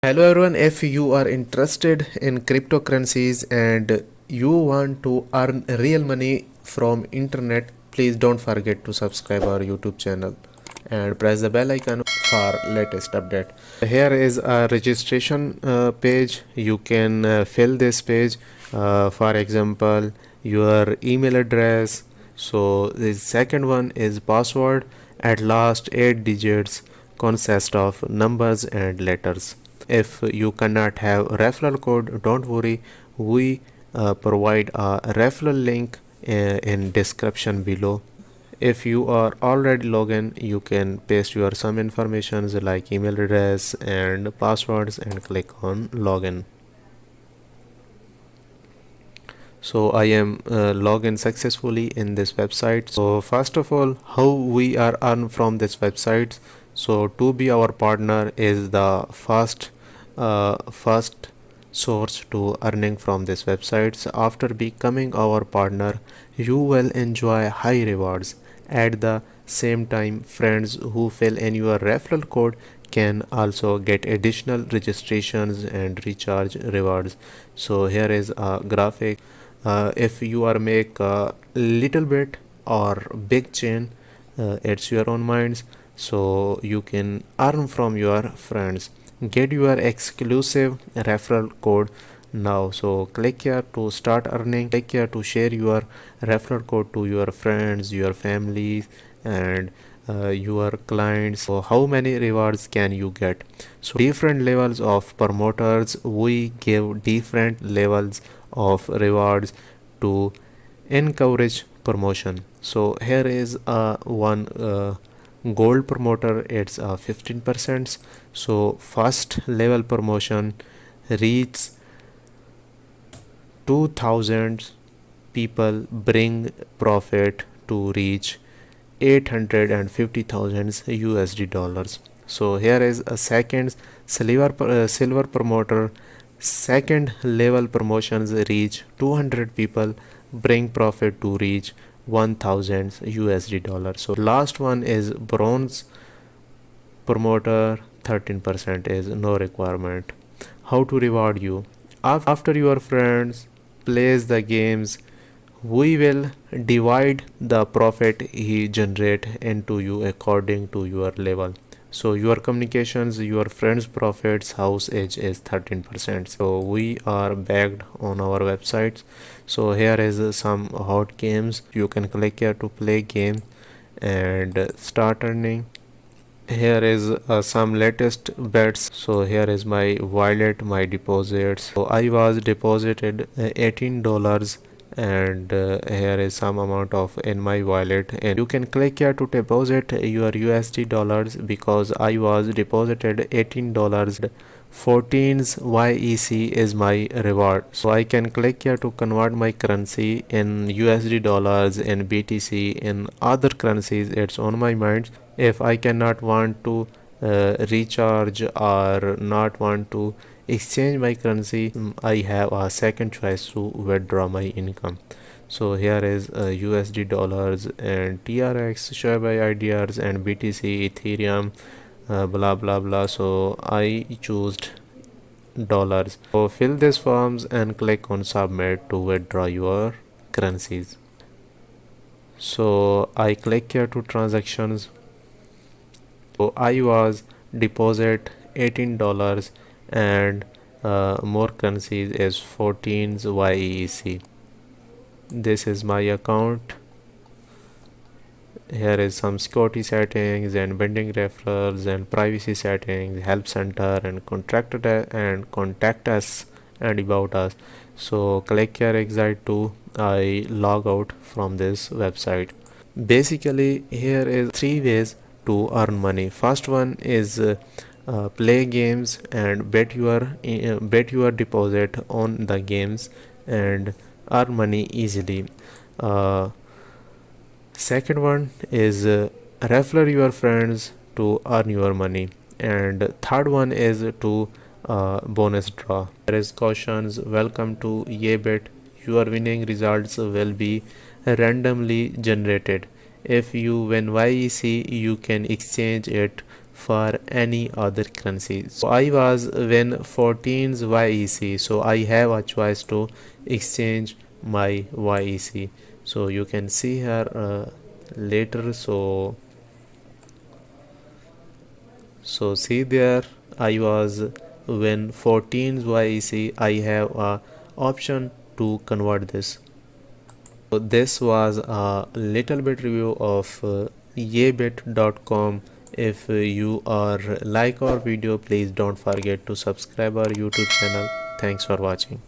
Hello everyone, if you are interested in cryptocurrencies and you want to earn real money from internet, please don't forget to subscribe our YouTube channel and press the bell icon for latest update. Here is a registration page. You can fill this page, for example your email address. So the second one is password. At last 8 digits consist of numbers and letters. If you cannot have referral code, don't worry, we provide a referral link in description below. If you are already logged in, you can paste your some informations like email address and passwords and click on login. So I am logged in successfully in this website. So first of all, how we are earn from this website. So to be our partner is the first source to earning from this website. So after becoming our partner, you will enjoy high rewards. At the same time, friends who fill in your referral code can also get additional registrations and recharge rewards. So here is a graphic. If you are make a little bit or big chain, it's your own minds. So you can earn from your friends. Get your exclusive referral code now. So click here to start earning. Click here to share your referral code to your friends, your families, and your clients. So how many rewards can you get? So different levels of promoters, we give different levels of rewards to encourage promotion. So here is one gold promoter, it's 15%. So first level promotion reach 2000 people, bring profit to reach 850,000 USD dollars. So here is a second silver promoter. Second level promotions reach 200 people, bring profit to reach 1000 USD dollars. So last one is bronze promoter, 13% is no requirement. How to reward you? After your friends plays the games, we will divide the profit he generate into you according to your level. So your communications, your friends profits house edge is 13%. So we are backed on our websites. So here is some hot games. You can click here to play game and start earning. Here is some latest bets. So here is my wallet, my deposits. So I was deposited $18 and here is some amount of in my wallet, and you can click here to deposit your USD dollars because I was deposited $18. 14's YEC is my reward. So I can click here to convert my currency in USD dollars, in BTC, in other currencies. It's on my mind. If I cannot want to recharge or not want to exchange my currency, I have a second choice to withdraw my income. So here is USD dollars and TRX, share by ideas and BTC, Ethereum, blah blah blah. So I chose dollars. So fill these forms and click on submit to withdraw your currencies. So I click here to transactions. So I was deposit $18 and more currencies is 14's YEC. This is my account. Here is some security settings and pending referrals and privacy settings, help center and contact us and about us. So click here exit to I log out from this website. Basically here is 3 ways to earn money. First one is play games and bet your deposit on the games and earn money easily. Second one is refer your friends to earn your money, and third one is to bonus draw. There is cautions. Welcome to Yebet. Your winning results will be randomly generated. If you win YEC, you can exchange it for any other currency. So I was when 14's YEC, so I have a choice to exchange my YEC. So you can see here later. So see there, I was when 14's YEC, I have a option to convert this. So this was a little bit review of Yebet.com. If you are like our video, please don't forget to subscribe our YouTube channel. Thanks for watching.